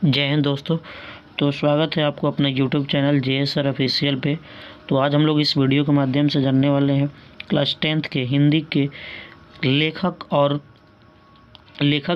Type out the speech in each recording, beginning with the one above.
जय हिंद दोस्तों। तो स्वागत है आपको अपने YouTube channel JS sir official पे। तो आज हम लोग इस वीडियो के माध्यम से जानने वाले हैं क्लास 10th के हिंदी के लेखक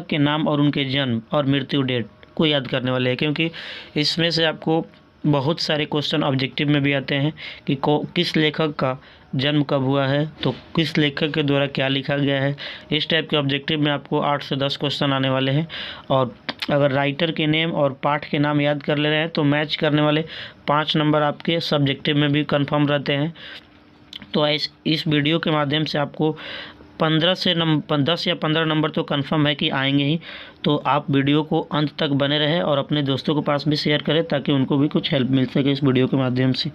के नाम और उनके जन्म और मृत्यु डेट को याद करने वाले हैं, क्योंकि इसमें से आपको बहुत सारे क्वेश्चन ऑब्जेक्टिव में भी आते हैं कि किस लेखक का जन्म कब हुआ है, तो किस लेखक के द्वारा क्या लिखा गया है। इस टाइप के ऑब्जेक्टिव में आपको 8 से 10 क्वेश्चन आने वाले हैं। और अगर राइटर के नेम और पाठ के नाम याद कर ले रहे हैं तो मैच करने वाले 5 नंबर आपके सब्जेक्टिव में भी कंफर्म रहते हैं। तो इस वीडियो के माध्यम से आपको 10 या 15 नंबर तो कंफर्म है कि आएंगे ही। तो आप वीडियो को अंत तक बने रहें और अपने दोस्तों के पास भी शेयर करें ताकि उनको भी कुछ हेल्प मिल सके इस वीडियो के माध्यम से।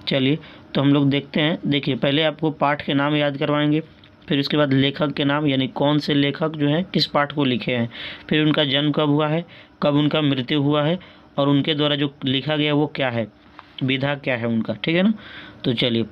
चलिए तो हम लोग देखते हैं। देखिए, पहले आपको पाठ के नाम याद करवाएंगे, फिर उसके बाद लेखक के नाम यानी कौन से लेखक जो हैं किस पाठ को लिखे हैं, फिर उनका जन्म कब हुआ है, कब उनका मृत्यु हुआ है और उनके द्वारा जो लिखा गया वो क्या है, विधा क्या है उनका। ठीक है ना। तो चलिए,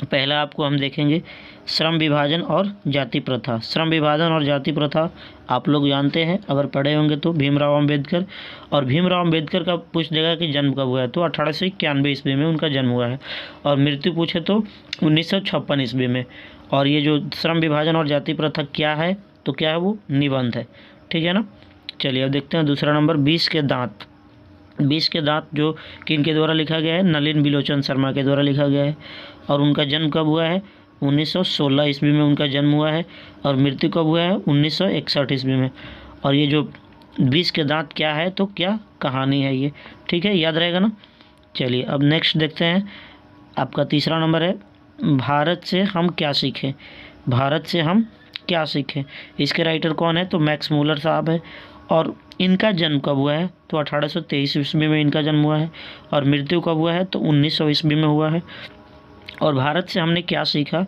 पहला आपको हम देखेंगे श्रम विभाजन और जाति प्रथा। श्रम विभाजन और जाति प्रथा आप लोग जानते हैं, अगर पढ़े होंगे तो भीमराव अम्बेडकर। और भीमराव अम्बेडकर का पूछ देगा कि जन्म कब हुआ है, तो 1891 ईस्वी में उनका जन्म हुआ है। और मृत्यु पूछे तो 1956 ईस्वी में। और ये जो श्रम विभाजन और जाति प्रथा क्या है, तो क्या है वो निबंध है। ठीक है ना। चलिए अब देखते हैं दूसरा नंबर 20 के दांत। 20 के दांत जो किन के द्वारा लिखा गया है, नलिन बिलोचन शर्मा के द्वारा लिखा गया है। और उनका जन्म कब हुआ है, 1916 ईस्वी में उनका जन्म हुआ है। और मृत्यु कब हुआ है, 1961 ईस्वी में। और ये जो 20 के दांत क्या है, तो क्या कहानी है ये। ठीक है, याद रहेगा ना। चलिए अब नेक्स्ट देखते हैं। आपका तीसरा नंबर है भारत से हम क्या सीखें। भारत से हम क्या सीखें, इसके राइटर कौन है, तो मैक्स मूलर साहब है। और इनका जन्म कब हुआ है, तो 1823 ईस्वी में इनका जन्म हुआ है। और मृत्यु कब हुआ है, तो 1900 ईस्वी में हुआ है। और भारत से हमने क्या सीखा,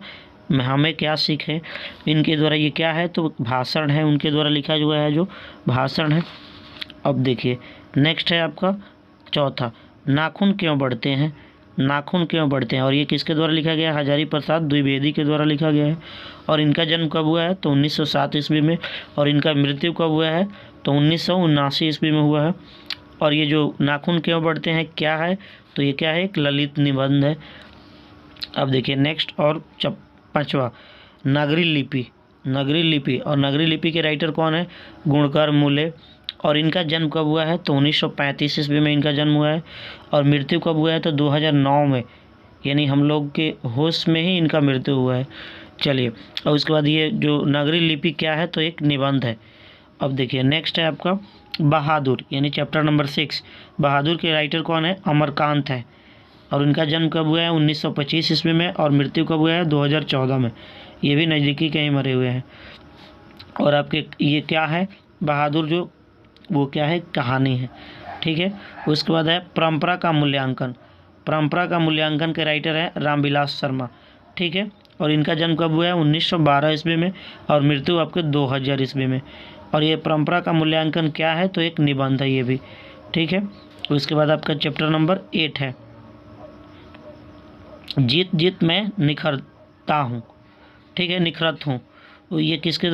हमें क्या सीखे, इनके द्वारा ये क्या है, तो भाषण है, उनके द्वारा लिखा हुआ है जो भाषण है। अब देखिए नेक्स्ट है आपका चौथा, नाखून क्यों बढ़ते हैं। नाखून क्यों बढ़ते हैं और ये किसके द्वारा लिखा गया है, हजारी प्रसाद द्विवेदी के द्वारा लिखा गया है। और इनका जन्म कब हुआ है, तो 1907 ईस्वी में। और इनका मृत्यु कब हुआ है, तो 1979 ईस्वी में हुआ है। और ये जो नाखून क्यों बढ़ते हैं क्या है, तो ये क्या है, एक ललित निबंध है। अब देखिए नेक्स्ट और पांचवा, नागरी लिपि। नागरी लिपि और नागरी लिपि के राइटर कौन है, गुणकर मूले। और इनका जन्म कब हुआ है, तो 1935 ईस्वी में इनका जन्म हुआ है। और मृत्यु कब हुआ है, तो 2009 में, यानी हम लोग के होश में ही इनका मृत्यु हुआ है। चलिए और उसके बाद ये जो नागरी लिपि क्या है, तो एक निबंध है। अब देखिए नेक्स्ट है आपका बहादुर, यानी चैप्टर नंबर 6। बहादुर के राइटर कौन है, अमरकांत है। और उनका जन्म कब हुआ है, 1925 ईस्वी में। और मृत्यु कब हुआ है, 2014 में। ये भी नज़दीकी के ही मरे हुए हैं। और आपके ये क्या है, बहादुर जो वो क्या है, कहानी है। ठीक है। उसके बाद है परंपरा का मूल्यांकन। परंपरा का मूल्यांकन के राइटर है रामविलास शर्मा। ठीक है। और इनका जन्म कब हुआ है, 1912 ईस्वी में। और मृत्यु आपके 2000 ईस्वी में। और ये परंपरा का मूल्यांकन क्या है, तो एक निबंध है ये भी। ठीक है। उसके बाद आपका चैप्टर नंबर 8 है जीत जीत मैं निखरता हूँ। ठीक है, निखरत हूँ। ये किसके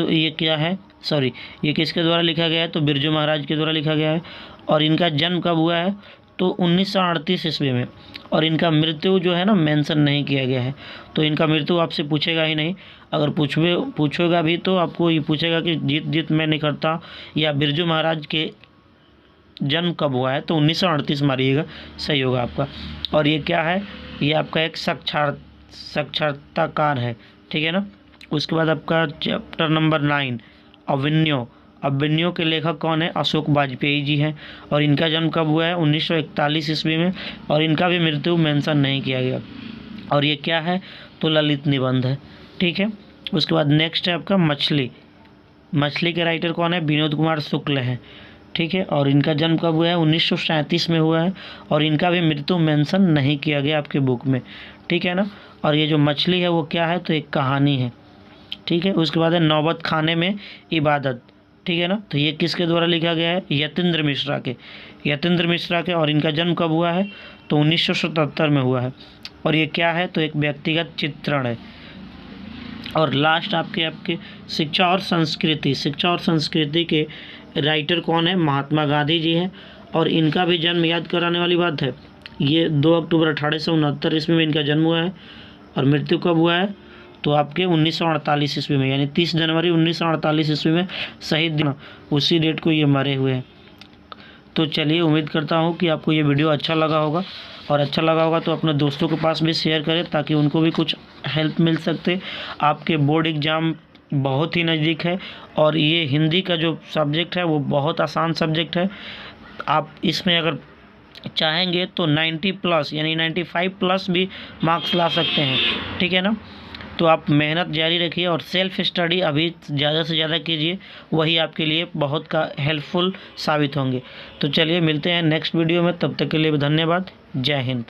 द्वारा लिखा गया है, तो बिरजू महाराज के द्वारा लिखा गया है। और इनका जन्म कब हुआ है, तो 1938 ईस्वी में। और इनका मृत्यु जो है ना मेंशन नहीं किया गया है, तो इनका मृत्यु आपसे पूछेगा ही नहीं। अगर पूछेगा भी तो आपको ये पूछेगा कि जीत जीत मैं निखरता या बिरजू महाराज के जन्म कब हुआ है, तो 1938 मारिएगा, सही होगा आपका। और ये क्या है, ये आपका एक साक्षरताकार है। ठीक है ना। उसके बाद आपका चैप्टर नंबर 9 अभिनयो। अभिनयो के लेखक कौन है, अशोक वाजपेयी जी हैं। और इनका जन्म कब हुआ है, 1941 ईस्वी में। और इनका भी मृत्यु मेंशन नहीं किया गया। और ये क्या है, तो ललित निबंध है। ठीक है। उसके बाद नेक्स्ट है आपका मछली। मछली के राइटर कौन है, विनोद कुमार शुक्ल हैं। ठीक है। और इनका जन्म कब हुआ है, 1937 में हुआ है। और इनका भी मृत्यु मेंशन नहीं किया गया आपके बुक में। ठीक है ना। और ये जो मछली है वो क्या है, तो एक कहानी है। ठीक है। उसके बाद है नौबत खाने में इबादत। ठीक है ना। तो ये किसके द्वारा लिखा गया है, यतीन्द्र मिश्रा के। और इनका जन्म कब हुआ है, तो 1977 में हुआ है। और ये क्या है, तो एक व्यक्तिगत चित्रण है। और लास्ट आपके शिक्षा और संस्कृति के राइटर कौन है, महात्मा गांधी जी हैं। और इनका भी जन्म याद कराने वाली बात है। ये 2 अक्टूबर 1869 ईस्वी में इनका जन्म हुआ है और मृत्यु कब हुआ है तो आपके 1948 ईस्वी में, यानी 30 जनवरी 1948 ईस्वी में शहीद दिन, उसी डेट को ये मरे हुए हैं। तो चलिए, उम्मीद करता हूँ कि आपको ये वीडियो अच्छा लगा होगा, और अच्छा लगा होगा तो अपने दोस्तों के पास भी शेयर करें ताकि उनको भी कुछ हेल्प मिल सकते। आपके बोर्ड एग्ज़ाम बहुत ही नज़दीक है और ये हिंदी का जो सब्जेक्ट है वो बहुत आसान सब्जेक्ट है। आप इसमें अगर चाहेंगे तो 90 प्लस यानी 95 प्लस भी मार्क्स ला सकते हैं, ठीक है ना। तो आप मेहनत जारी रखिए और सेल्फ स्टडी अभी ज़्यादा से ज़्यादा कीजिए, वही आपके लिए बहुत का हेल्पफुल साबित होंगे। तो चलिए, मिलते हैं नेक्स्ट वीडियो में, तब तक के लिए धन्यवाद। जय हिंद।